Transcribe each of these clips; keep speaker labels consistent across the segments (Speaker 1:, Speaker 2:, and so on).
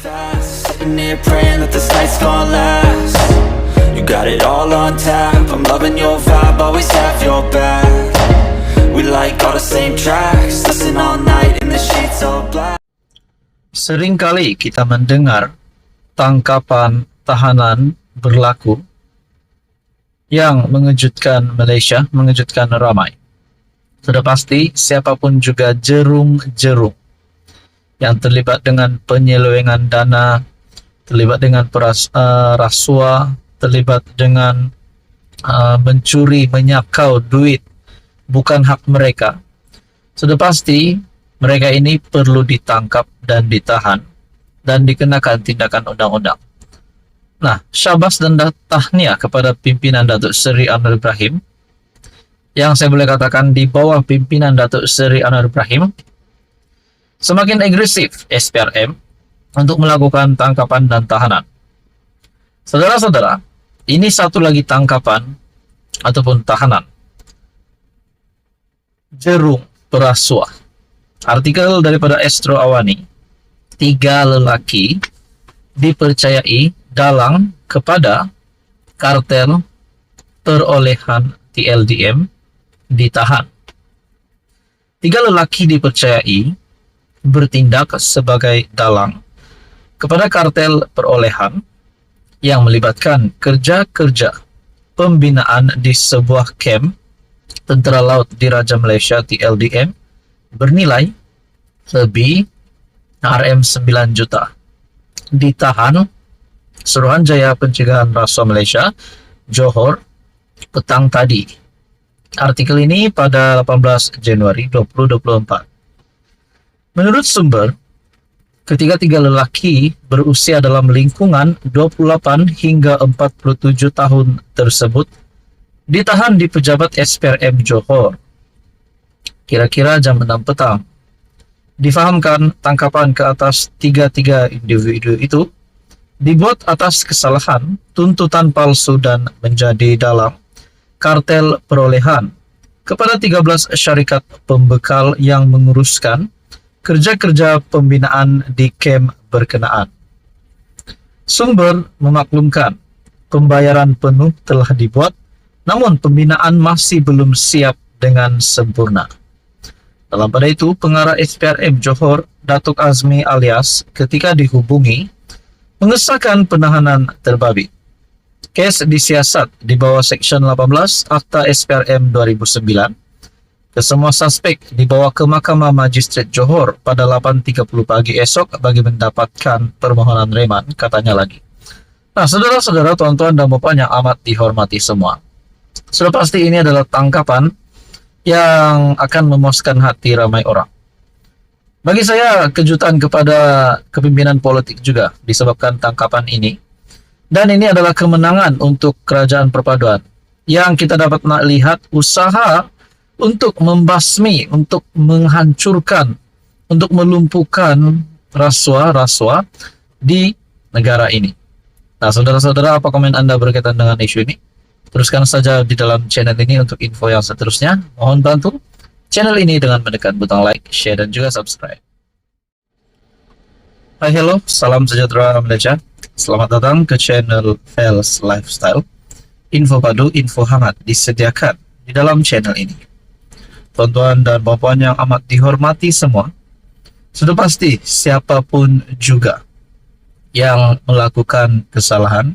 Speaker 1: fast, sitting here praying that this night's gonna last. You got it all on tap, I'm loving your vibe, always have your back. We like all the same tracks, listen all night in the sheets all black.
Speaker 2: Seringkali kita mendengar tangkapan tahanan berlaku yang mengejutkan Malaysia, mengejutkan ramai. Sudah pasti siapapun juga jerung-jerung yang terlibat dengan penyelewengan dana, terlibat dengan rasuah, terlibat dengan mencuri, menyakau duit bukan hak mereka. Sudah pasti mereka ini perlu ditangkap dan ditahan dan dikenakan tindakan undang-undang. Nah, syabas dan tahniah kepada pimpinan Datuk Seri Anwar Ibrahim yang saya boleh katakan di bawah pimpinan Datuk Seri Anwar Ibrahim semakin agresif SPRM untuk melakukan tangkapan dan tahanan. Saudara-saudara, ini satu lagi tangkapan ataupun tahanan jerung perasuah. Artikel daripada Astro Awani, 3 lelaki dipercayai dalang kepada kartel perolehan TLDM ditahan. 3 lelaki dipercayai bertindak sebagai dalang kepada kartel perolehan yang melibatkan kerja-kerja pembinaan di sebuah kamp Tentera Laut Diraja Malaysia TLDM bernilai lebih RM9 juta. Ditahan Suruhanjaya Pencegahan Rasuah Malaysia, Johor, petang tadi. Artikel ini pada 18 Januari 2024. Menurut sumber, ketiga-tiga lelaki berusia dalam lingkungan 28 hingga 47 tahun tersebut ditahan di pejabat SPRM Johor kira-kira jam 6 petang. Difahamkan tangkapan ke atas tiga individu itu dibuat atas kesalahan tuntutan palsu dan menjadi dalang kartel perolehan kepada 13 syarikat pembekal yang menguruskan kerja-kerja pembinaan di kamp berkenaan. Sumber memaklumkan pembayaran penuh telah dibuat, namun pembinaan masih belum siap dengan sempurna. Dalam pada itu, pengarah SPRM Johor, Datuk Azmi alias, ketika dihubungi, mengesahkan penahanan terbabit. Kes disiasat di bawah Seksyen 18 Akta SPRM 2009. Kesemua suspek dibawa ke Mahkamah Magistrat Johor pada 8.30 pagi esok bagi mendapatkan permohonan reman, katanya lagi. Nah, saudara-saudara, tuan-tuan dan puan yang amat dihormati semua, sudah pasti ini adalah tangkapan yang akan memuaskan hati ramai orang. Bagi saya, kejutan kepada kepimpinan politik juga disebabkan tangkapan ini. Dan ini adalah kemenangan untuk kerajaan perpaduan yang kita dapat lihat usaha untuk membasmi, untuk menghancurkan, untuk melumpuhkan rasuah-rasuah di negara ini. Nah, saudara-saudara, apa komen Anda berkaitan dengan isu ini? Teruskan saja di dalam channel ini untuk info yang seterusnya. Mohon bantu channel ini dengan menekan butang like, share, dan juga subscribe. Hai, hello, salam sejahtera Malaysia. Selamat datang ke channel Fels Lifestyle. Info padu, info hangat disediakan di dalam channel ini. Tuan-tuan dan puan yang amat dihormati semua, sudah pasti siapapun juga yang melakukan kesalahan,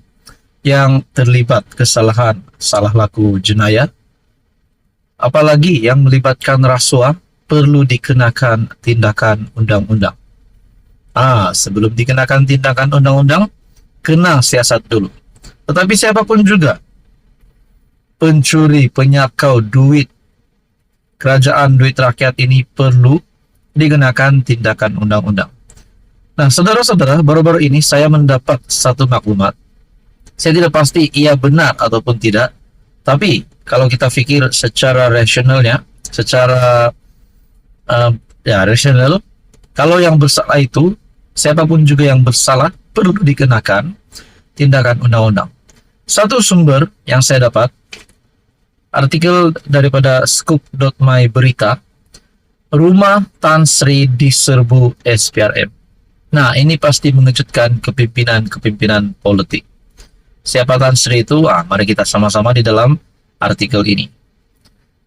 Speaker 2: yang terlibat kesalahan, salah laku jenayah, apalagi yang melibatkan rasuah, perlu dikenakan tindakan undang-undang. Sebelum dikenakan tindakan undang-undang, kena siasat dulu. Tetapi siapapun juga, pencuri, penyakau duit kerajaan, duit rakyat ini perlu dikenakan tindakan undang-undang. Nah, saudara-saudara, baru-baru ini saya mendapat satu maklumat. Saya tidak pasti ia benar ataupun tidak, tapi kalau kita pikir secara rasionalnya, secara rasional, kalau yang bersalah itu, siapapun juga yang bersalah perlu dikenakan tindakan undang-undang. Satu sumber yang saya dapat, artikel daripada scoop.my berita, rumah Tan Sri diserbu SPRM. Nah, ini pasti mengejutkan kepimpinan-kepimpinan politik. Siapa Tan Sri itu? Mari kita sama-sama di dalam artikel ini.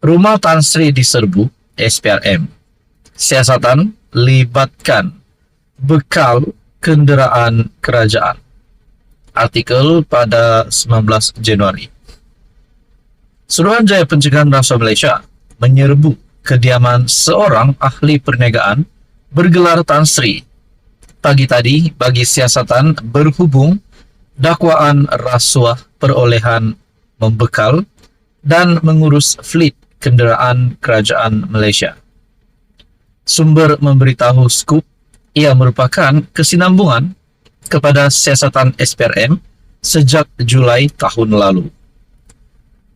Speaker 2: Rumah Tan Sri diserbu SPRM. Siasatan libatkan bekal kendaraan kerajaan. Artikel pada 19 Januari. Suruhanjaya Pencegahan Rasuah Malaysia menyerbu kediaman seorang ahli perniagaan bergelar Tan Sri pagi tadi bagi siasatan berhubung dakwaan rasuah perolehan membekal dan mengurus fleet kenderaan kerajaan Malaysia. Sumber memberitahu Scoop ia merupakan kesinambungan kepada siasatan SPRM sejak Julai tahun lalu.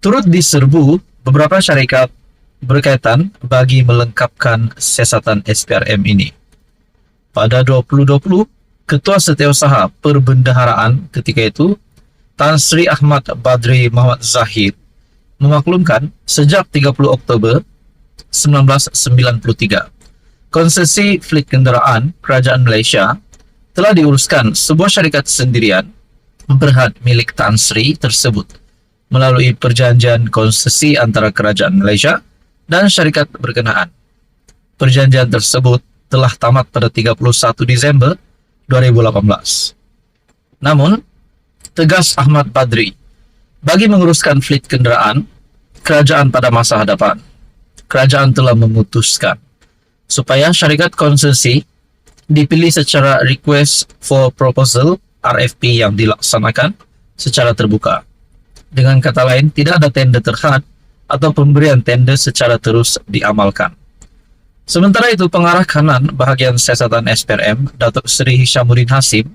Speaker 2: Turut diserbu beberapa syarikat berkaitan bagi melengkapkan siasatan SPRM ini. Pada 2020, Ketua Setiausaha Perbendaharaan ketika itu, Tan Sri Ahmad Badri Muhammad Zahid, memaklumkan sejak 30 Oktober 1993, konsesi fleet kenderaan kerajaan Malaysia telah diuruskan sebuah syarikat sendirian berhad milik Tan Sri tersebut melalui perjanjian konsesi antara kerajaan Malaysia dan syarikat berkenaan. Perjanjian tersebut telah tamat pada 31 Disember 2018. Namun, tegas Ahmad Badri, bagi menguruskan fleet kenderaan kerajaan pada masa hadapan, kerajaan telah memutuskan supaya syarikat konsesi dipilih secara request for proposal RFP yang dilaksanakan secara terbuka. Dengan kata lain, tidak ada tender terhad atau pemberian tender secara terus diamalkan. Sementara itu, pengarah kanan bahagian siasatan SPRM, Datuk Seri Hishamuddin Hasim,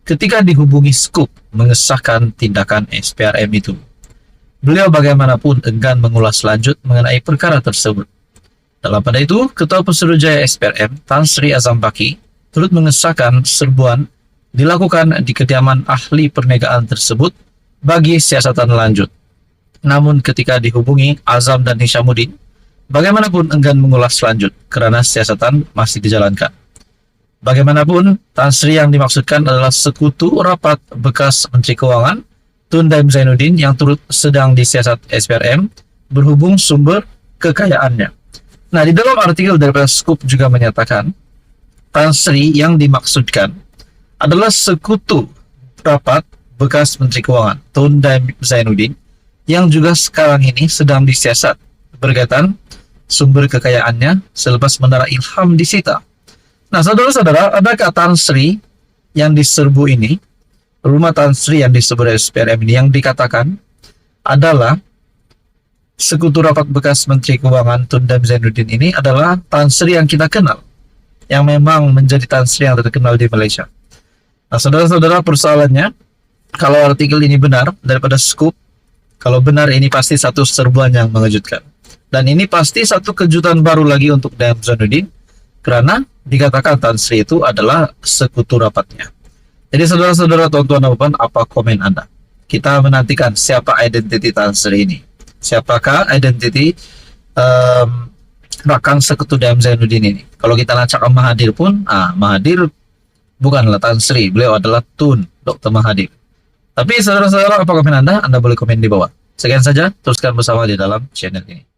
Speaker 2: ketika dihubungi Scoop mengesahkan tindakan SPRM itu. Beliau bagaimanapun enggan mengulas lanjut mengenai perkara tersebut. Dalam pada itu, Ketua Pesuruhjaya SPRM, Tan Sri Azam Baki, turut mengesahkan serbuan dilakukan di kediaman ahli perniagaan tersebut bagi siasatan lanjut. Namun ketika dihubungi Azam dan Hishamuddin, bagaimanapun enggan mengulas lanjut kerana siasatan masih dijalankan. Bagaimanapun, Tan Sri yang dimaksudkan adalah sekutu rapat bekas Menteri Kewangan Tun Daim Zainuddin yang turut sedang disiasat SPRM berhubung sumber kekayaannya. Nah, di dalam artikel daripada Scoop juga menyatakan Tan Sri yang dimaksudkan adalah sekutu rapat bekas Menteri Kewangan Tun Daim Zainuddin yang juga sekarang ini sedang disiasat berkaitan sumber kekayaannya selepas Menara Ilham disita. Nah, saudara-saudara, adakah Tan Sri yang diserbu ini, rumah Tan Sri yang disebut SPRM ini yang dikatakan adalah sekutu rapat bekas Menteri Keuangan Tun Daim Zainuddin ini adalah Tan Sri yang kita kenal, yang memang menjadi Tan Sri yang terkenal di Malaysia. Nah, saudara-saudara, persoalannya, kalau artikel ini benar daripada Scoop, kalau benar ini pasti satu serbuan yang mengejutkan. Dan ini pasti satu kejutan baru lagi untuk Daim Zainuddin, karena dikatakan Tan Sri itu adalah sekutu rapatnya. Jadi saudara-saudara, tuan-tuan dan puan, apa komen Anda? Kita menantikan siapa identiti Tan Sri ini. Siapakah identiti rakan sekutu Daim Zainuddin ini? Kalau kita lacak Mahathir pun, Mahathir bukanlah Tan Sri, beliau adalah Tun Dr. Mahathir. Tapi saudara-saudara, apa komen Anda? Anda boleh komen di bawah. Sekian saja, teruskan bersama di dalam channel ini.